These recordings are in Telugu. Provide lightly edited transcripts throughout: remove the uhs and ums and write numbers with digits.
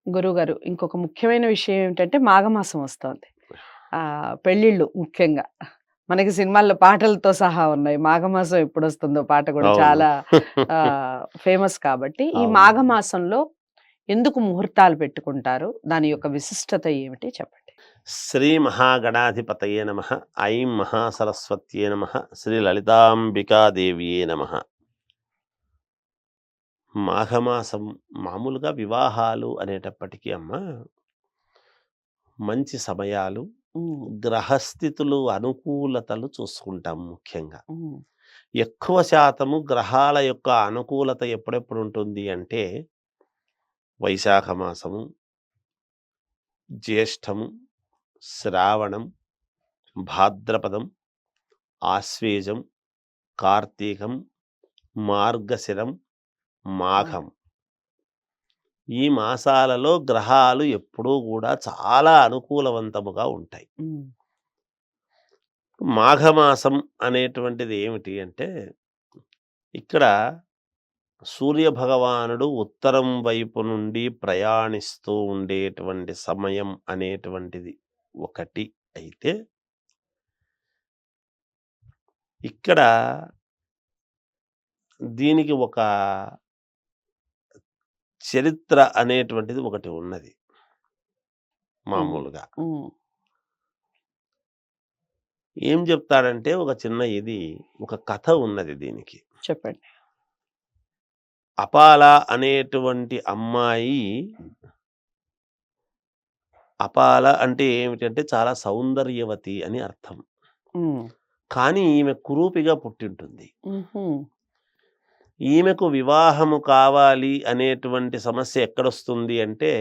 గురువుగారు ఇంకొక ముఖ్యమైన విషయం ఏమిటంటే మాఘమాసం వస్తోంది. పెళ్ళిళ్ళు ముఖ్యంగా. మనకి సినిమాల్లో పాటలతో సహా ఉన్నాయి. మాఘమాసం ఎప్పుడొస్తుందో పాట కూడా అవును. చాలా ఫేమస్ కాబట్టి, ఈ అవును. మాఘమాసంలో ఎందుకు ముహూర్తాలు పెట్టుకుంటారు? దాని యొక్క విశిష్టత ఏమిటి చెప్పండి? శ్రీ మహాగణాధిపతయే నమః. ఐం మహాసరస్వత్యే నమః. శ్రీ లలితాంబికాదేవియే నమః. మాఘమాసం మామూలుగా వివాహాలు అనేటప్పటికీ మంచి సమయాలు, హ్మ్. గ్రహస్థితులు, అనుకూలతలు చూసుకుంటాం ముఖ్యంగా. హ్మ్. ఎక్కువ శాతము గ్రహాల యొక్క అనుకూలత ఎప్పుడెప్పుడు ఉంటుంది అంటే, వైశాఖ మాసము, జ్యేష్ఠము, శ్రావణం, భాద్రపదం, ఆశ్వేజం, కార్తీకం, మార్గశిరం, హ్మ్. మాఘం. ఈ మాసాలలో గ్రహాలు ఎప్పుడూ కూడా చాలా అనుకూలవంతముగా ఉంటాయి. హ్మ్. మాఘమాసం అనేటువంటిది ఏమిటి అంటే, ఇక్కడ సూర్య భగవానుడు ఉత్తరం వైపు నుండి ప్రయాణిస్తూ ఉండేటువంటి సమయం అనేటువంటిది ఒకటి అయితే, ఇక్కడ దీనికి ఒక చరిత్ర అనేటువంటిది ఒకటి ఉన్నది హ్మ్. మామూలుగా. హ్మ్. ఏం చెప్తాడంటే ఒక చిన్న ఒక కథ ఉన్నది దీనికి. చెప్పండి. అపాల అనేటువంటి అమ్మాయి, అపాల అంటే ఏమిటంటే చాలా సౌందర్యవతి అని అర్థం. హ్మ్. కానీ ఈమె కురూపిగా పుట్టింటుంది. హుహు. ఈమెకు వివాహము కావాలి అనేటువంటి సమస్య ఎక్కడొస్తుంది అంటే,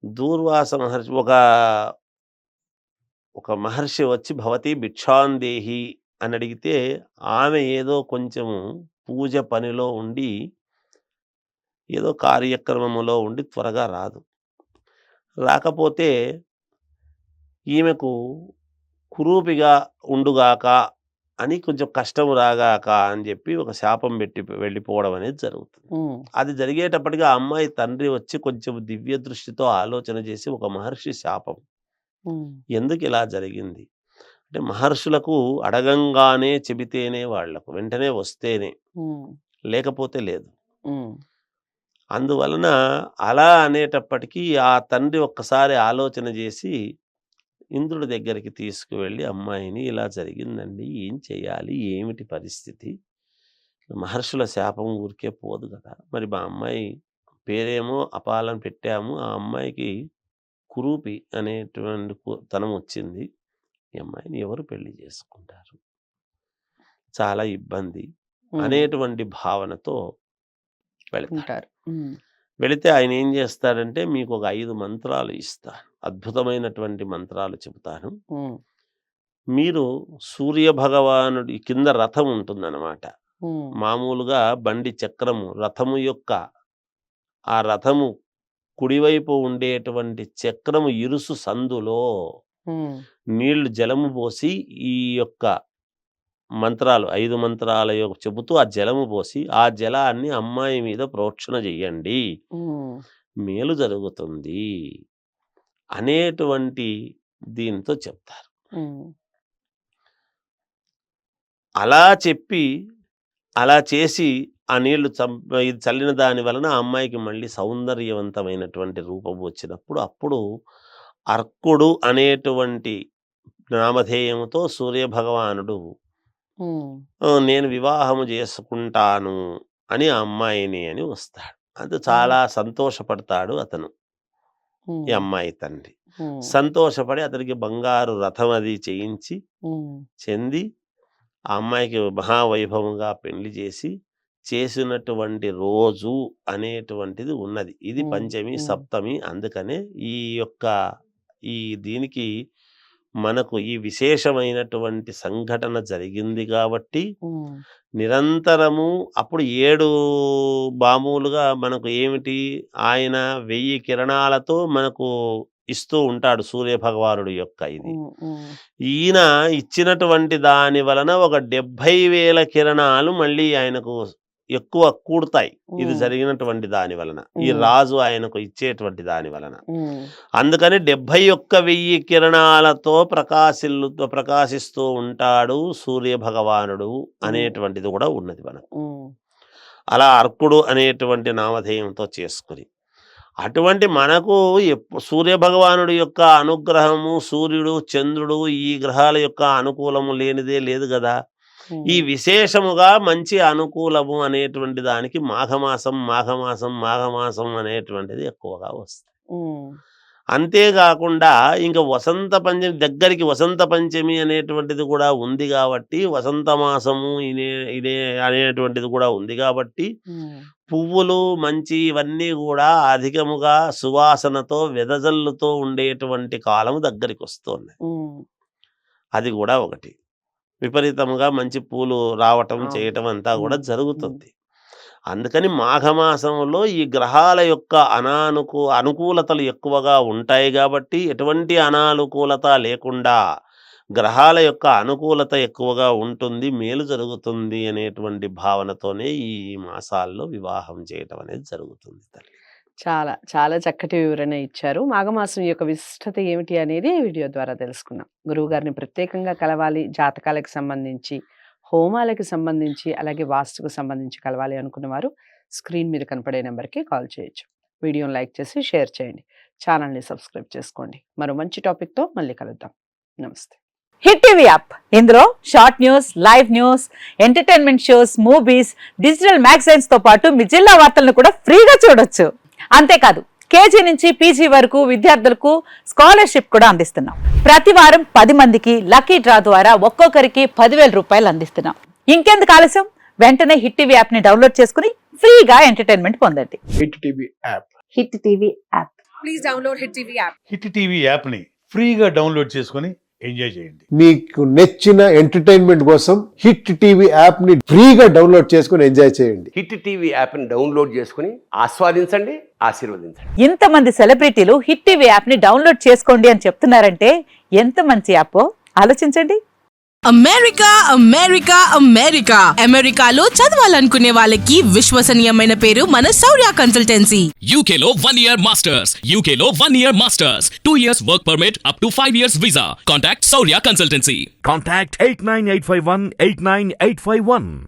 దూర్వాస మహర్షి ఒక మహర్షి వచ్చి భవతి భిక్షాందేహి అని అడిగితే, ఆమె ఏదో కొంచెము పూజ పనిలో ఉండి, ఏదో కార్యక్రమములో ఉండి త్వరగా రాదు. రాకపోతే ఈమెకు కురూపిగా ఉండుగాక అని కొంచెం కష్టం రాగాక అని చెప్పి ఒక శాపం పెట్టి వెళ్ళిపోవడం అనేది జరుగుతుంది. హ్మ్. అది జరిగేటప్పటికి ఆ అమ్మాయి తండ్రి వచ్చి కొంచెం దివ్య దృష్టితో ఆలోచన చేసి ఒక మహర్షి శాపం. హ్మ్. ఎందుకిలా జరిగింది? అంటే మహర్షులకు అడగంగానే చెబితేనే వాళ్ళకు వెంటనే వస్తేనే, హ్మ్. లేకపోతే లేదు. హ్మ్. అందువలన అలా అనేటప్పటికీ ఆ తండ్రి ఒక్కసారి ఆలోచన చేసి ఇంద్రుడి దగ్గరికి తీసుకువెళ్ళి, అమ్మాయిని ఇలా జరిగిందండి. ఏం చేయాలి? ఏమిటి పరిస్థితి? మహర్షుల శాపం ఊరికే పోదు గదా! మరి మా అమ్మాయి పేరేమో అపాలని పెట్టాము. ఆ అమ్మాయికి కురూపి అనేటువంటి తనం వచ్చింది. ఈ అమ్మాయిని ఎవరు పెళ్లి చేసుకుంటారు? చాలా ఇబ్బంది హ్మ్. అనేటువంటి భావనతో వెళతాడు. ఉంటారు. హ్మ్. వెళితే ఆయన ఏం చేస్తాడంటే, మీకొక 5 మంత్రాలు ఇస్తాను. అద్భుతమైనటువంటి మంత్రాలు చెబుతాను. హ్మ్. మీరు సూర్య భగవానుడి కింద రథం ఉంటుందన్నమాట. హ్మ్. మామూలుగా బండి చక్రము, రథము యొక్క ఆ రథము కుడివైపు ఉండేటువంటి చక్రము ఇరుసు సందులో హ్మ్. నీళ్లు జలము పోసి, ఈ యొక్క మంత్రాలు 5 మంత్రాల చెబుతూ ఆ జలము పోసి, ఆ జలాన్ని అమ్మాయి మీద ప్రోక్షణ చెయ్యండి. హ్మ్. మేలు జరుగుతుంది అనేటువంటి దీంతో చెప్తారు. హ్మ్. అలా చెప్పి, అలా చేసి ఆ నీళ్లు ఇది చల్లిన దాని వలన ఆ అమ్మాయికి మళ్ళీ సౌందర్యవంతమైనటువంటి రూపం వచ్చినప్పుడు, అప్పుడు అర్కుడు అనేటువంటి నామధేయముతో సూర్యభగవానుడు హ్మ్. నేను వివాహము చేసుకుంటాను అని ఆ అమ్మాయిని అని వస్తాడు. అది హ్మ్. చాలా సంతోషపడతాడు అతను. ఈ హ్మ్. అమ్మాయి తండ్రి. హ్మ్. సంతోషపడి అతనికి బంగారు రథం అది చేయించి, హ్మ్. చెంది ఆ అమ్మాయికి మహావైభవంగా పెళ్లి చేసి, చేసినటువంటి రోజు అనేటువంటిది ఉన్నది. ఇది హ్మ్. పంచమి, హ్మ్. సప్తమి. అందుకనే ఈ యొక్క ఈ దీనికి మనకు ఈ విశేషమైనటువంటి సంఘటన జరిగింది కాబట్టి, హ్మ్. నిరంతరము అప్పుడు 7 మామూలుగా మనకు ఏమిటి, ఆయన 1000 కిరణాలతో మనకు ఇస్తూ ఉంటాడు సూర్యభగవానుడు యొక్క ఇది. హ్మ్. హ్మ్. ఈయన ఇచ్చినటువంటి దాని వలన ఒక 70,000 కిరణాలు మళ్ళీ ఆయనకు ఎక్కువ కూడతాయి ఇది ఉమ్, జరిగినటువంటి దాని వలన, ఈ ఉమ్, రాజు ఆయనకు ఇచ్చేటువంటి దాని వలన. ఉమ్, అందుకని 71,000 కిరణాలతో ప్రకాశిస్తూ ఉంటాడు సూర్య భగవానుడు ఉమ్, అనేటువంటిది కూడా ఉన్నది మనకు. ఉమ్, అలా అర్కుడు అనేటువంటి నామధేయంతో చేసుకుని అటువంటి మనకు సూర్య భగవానుడి యొక్క అనుగ్రహము, సూర్యుడు చంద్రుడు ఈ గ్రహాల యొక్క అనుకూలము లేనిదే లేదు కదా. ఈ ఉమ్, విశేషముగా మంచి అనుకూలము అనేటువంటి దానికి మాఘమాసం అనేటువంటిది ఎక్కువగా వస్తుంది. ఉమ్, అంతేకాకుండా ఇంకా వసంత పంచమి అనేటువంటిది కూడా ఉంది కాబట్టి, వసంత మాసము ఇదే అనేటువంటిది కూడా ఉంది కాబట్టి ఉమ్, పువ్వులు మంచి ఇవన్నీ కూడా అధికముగా సువాసనతో వెదజల్లుతో ఉండేటువంటి కాలం దగ్గరికి వస్తుంది. ఉమ్, అది కూడా ఒకటి. విపరీతముగా మంచి పూలు రావటం అవును. చేయటం అంతా కూడా ఉమ్, ఉమ్, జరుగుతుంది. అందుకని మాఘమాసంలో ఈ గ్రహాల యొక్క అనుకూలతలు ఎక్కువగా ఉంటాయి కాబట్టి, ఎటువంటి అనానుకూలత లేకుండా గ్రహాల యొక్క అనుకూలత ఎక్కువగా ఉంటుంది, మేలు జరుగుతుంది అనేటువంటి భావనతోనే ఈ మాసాల్లో వివాహం చేయటం అనేది జరుగుతుంది తల్లి. చాలా చాలా చక్కటి వివరణ ఇచ్చారు. మాఘమాసం యొక్క విశిష్టత ఏమిటి అనేది వీడియో ద్వారా తెలుసుకున్నాం. గురువు గారిని ప్రత్యేకంగా కలవాలి, జాతకాలకు సంబంధించి, హోమాలకి సంబంధించి, అలాగే వాస్తుకు సంబంధించి కలవాలి అనుకున్నవారు స్క్రీన్ మీద కనపడే నెంబర్కి కాల్ చేయొచ్చు. వీడియోని లైక్ చేసి షేర్ చేయండి. ఛానల్ని సబ్స్క్రైబ్ చేసుకోండి. మరో మంచి టాపిక్తో మళ్ళీ కలుద్దాం. నమస్తే. హిట్ టీవీ యాప్, ఇందులో short news, live news, entertainment shows, movies, digital magazines తో పాటు మీ జిల్లా వార్తలను కూడా ఫ్రీగా చూడొచ్చు. అంతేకాదు కేజీ నుంచి పీజీ వరకు విద్యార్థులకు స్కాలర్షిప్ కూడా అందిస్తున్నాం. ప్రతి వారం 10 మందికి లక్కీ డ్రా ద్వారా ఒక్కొక్కరికి 10,000 రూపాయలు అందిస్తున్నాం. ఇంకెందుకు ఆలస్యం, వెంటనే హిట్ టీవీ యాప్ ని డౌన్లోడ్ చేసుకుని ఫ్రీగా ఎంటర్టైన్మెంట్ పొందండి. Hit TV app. Hit TV app. Please download Hit TV app. Hit TV యాప్ని ఫ్రీగా డౌన్లోడ్ చేసుకొని ఎంజాయ్ చేయండి. మీకు నచ్చిన ఎంటర్టైన్మెంట్ కోసం హిట్ టీవీ యాప్ ని ఫ్రీగా డౌన్లోడ్ చేసుకుని ఎంజాయ్ చేయండి. హిట్ టీవీ యాప్ని డౌన్లోడ్ చేసుకుని ఆస్వాదించండి, ఆశీర్వదించండి. ఇంతమంది సెలబ్రిటీలు హిట్ టీవీ యాప్ ని డౌన్లోడ్ చేసుకోండి అని చెప్తున్నారంటే ఎంత మంచి యాప్ ఆలోచించండి. అమెరికాలో చదవాలనుకునే వాళ్ళకి విశ్వసనీయమైన పేరు మన శౌర్య consultancy. UK Law 1 Year Masters. UK Law 1 Year Masters. 2 years work permit up to 5 years visa. Contact Saurya Consultancy. Contact 89851 89851.